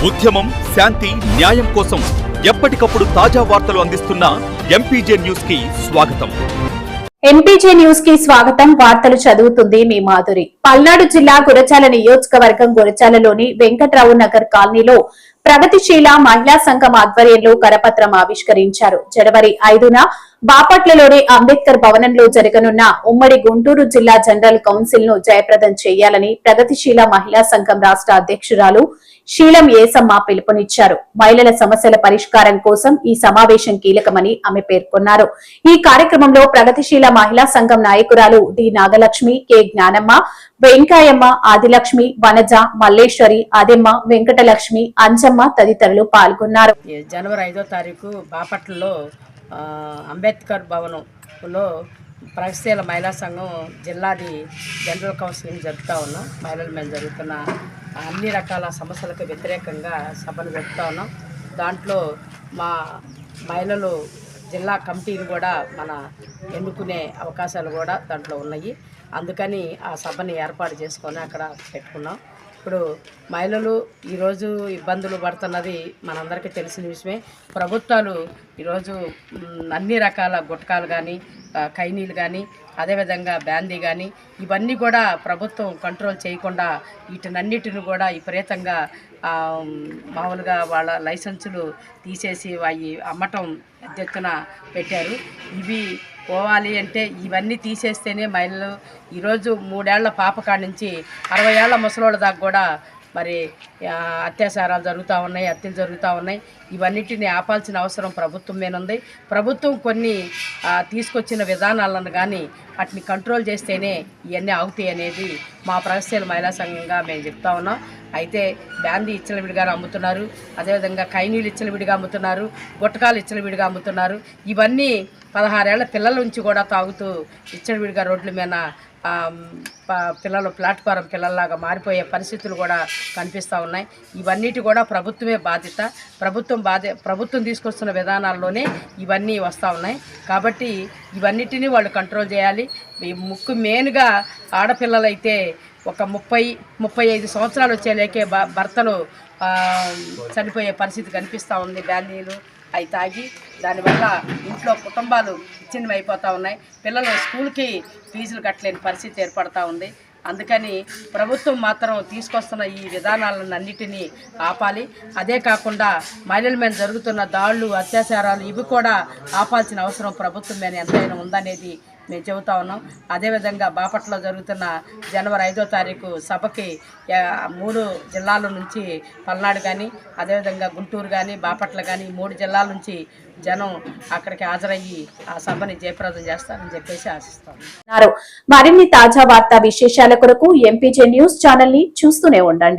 ఉద్యమం శాంతి న్యాయం కోసం ఎప్పటికప్పుడు తాజా వార్తలు అందిస్తున్న ఎంపీజే న్యూస్ కి స్వాగతం. ఎంపీజే న్యూస్ కి స్వాగతం. వార్తలు చదువుతుంది మీ మాధురి. పల్నాడు జిల్లా గురజాల నియోజకవర్గం గురజాలలోని వెంకట్రావు నగర్ కాలనీలో ప్రగతిశీల మహిళా సంఘం ఆధ్వర్యంలో కరపత్రం ఆవిష్కరించారు. జనవరి 5న బాపట్లలోని అంబేద్కర్ భవనంలో జరగనున్న ఉమ్మడి గుంటూరు జిల్లా జనరల్ కౌన్సిల్ ను జయప్రదం చేయాలని ప్రగతిశీల మహిళా సంఘం రాష్ట్ర అధ్యక్షురాలు శీలం ఏసమ్మ పిలుపునిచ్చారు. మహిళల సమస్యల పరిష్కారం కోసం ఈ సమావేశం కీలకమని ఆమె పేర్కొన్నారు. ఈ కార్యక్రమంలో ప్రగతిశీల మహిళా సంఘం నాయకురాలు డి నాగలక్ష్మి, కె జ్ఞానమ్మ, వెంకాయమ్మ, ఆదిలక్ష్మి, వనజ, మల్లేశ్వరి, ఆదెమ్మ, వెంకటలక్ష్మి, అంజమ్మ తదితరులు పాల్గొన్నారు. జనవరి 5వ తారీఖు బాపట్లలో అంబేద్కర్ భవనంలో ప్రగతిశీల మహిళా సంఘం జిల్లాది జనరల్ కౌన్సిలింగ్ జరుపుతూ ఉన్నాం. మహిళల మీద జరుగుతున్న అన్ని రకాల సమస్యలకు వ్యతిరేకంగా సభను జరుపుతూ ఉన్నాం. దాంట్లో మా మహిళలు జిల్లా కమిటీని కూడా మన ఎన్నుకునే అవకాశాలు కూడా దాంట్లో ఉన్నాయి. అందుకని ఆ సభని ఏర్పాటు చేసుకొని అక్కడ పెట్టుకున్నాం. ఇప్పుడు మహిళలు ఈరోజు ఇబ్బందులు పడుతున్నది మనందరికీ తెలిసిన విషయమే. ప్రభుత్వాలు ఈరోజు అన్ని రకాల గుట్కాలు కానీ, ఖైనీలు కానీ, అదేవిధంగా బ్యాందీ కానీ ఇవన్నీ కూడా ప్రభుత్వం కంట్రోల్ చేయకుండా వీటినన్నిటిని కూడా విపరీతంగా మామూలుగా వాళ్ళ లైసెన్సులు తీసేసి అవి అమ్మటం ఎత్తున పెట్టారు. ఇవి పోవాలి అంటే ఇవన్నీ తీసేస్తేనే మహిళలు ఈరోజు 3 ఏళ్ల పాప కాడి నుంచి 60 ఏళ్ల ముసలోళ్ళ దాకా కూడా మరి అత్యాచారాలు జరుగుతూ ఉన్నాయి, హత్యలు జరుగుతూ ఉన్నాయి. ఇవన్నిటిని ఆపాల్సిన అవసరం ప్రభుత్వం మీద ఉంది. ప్రభుత్వం కొన్ని తీసుకొచ్చిన విధానాలను కానీ వాటిని కంట్రోల్ చేస్తేనే ఇవన్నీ ఆగుతాయి అనేది మా ప్రగతిశీల మహిళా సంఘంగా మేము చెప్తా ఉన్నాం. అయితే బ్యాందీ ఇచ్చలవిడిగా అమ్ముతున్నారు, అదేవిధంగా ఖైనీలు ఇచ్చలవిడిగా అమ్ముతున్నారు, గుట్టకాలు ఇచ్చలవిడిగా అమ్ముతున్నారు. ఇవన్నీ 16 ఏళ్ల పిల్లల నుంచి కూడా తాగుతూ ఇచ్చలవిడిగా రోడ్ల మీద పిల్లలు ప్లాట్ఫారం పిల్లల్లాగా మారిపోయే పరిస్థితులు కూడా కనిపిస్తూ ఉన్నాయి. ఇవన్నిటి కూడా ప్రభుత్వమే బాధ్యత. ప్రభుత్వం తీసుకొస్తున్న విధానాల్లోనే ఇవన్నీ వస్తూ ఉన్నాయి. కాబట్టి ఇవన్నిటినీ వాళ్ళు కంట్రోల్ చేయాలి. మెయిన్గా ఆడపిల్లలైతే ఒక 30-35 సంవత్సరాలు వచ్చేలేకే భర్తలు చనిపోయే పరిస్థితి కనిపిస్తూ ఉంది. బ్యాందీలు అవి తాగి దానివల్ల ఇంట్లో కుటుంబాలు విచ్ఛిన్నం అయిపోతూ ఉన్నాయి. పిల్లలు స్కూల్కి ఫీజులు కట్టలేని పరిస్థితి ఏర్పడుతూ ఉంది. అందుకని ప్రభుత్వం మాత్రం తీసుకొస్తున్న ఈ విధానాలను అన్నిటినీ ఆపాలి. అదే కాకుండా మహిళల మీద జరుగుతున్న దాడులు, అత్యాచారాలు ఇవి కూడా ఆపాల్సిన అవసరం ప్రభుత్వం మీద ఎంతైనా ఉందనేది మేము చెబుతా ఉన్నాం. అదేవిధంగా బాపట్లలో జరుగుతున్న జనవరి 5వ తారీఖు సభకి 3 జిల్లాల నుంచి పల్నాడు కానీ, అదేవిధంగా గుంటూరు కానీ, బాపట్ల కానీ 3 జిల్లాల నుంచి జనం అక్కడికి హాజరయ్యి ఆ సభని జయప్రదం చేస్తారని చెప్పేసి ఆశిస్తాం. మరిన్ని తాజా వార్తా విశేషాల కొరకు ఎంపీజే న్యూస్ ఛానల్ ని చూస్తూనే ఉండండి.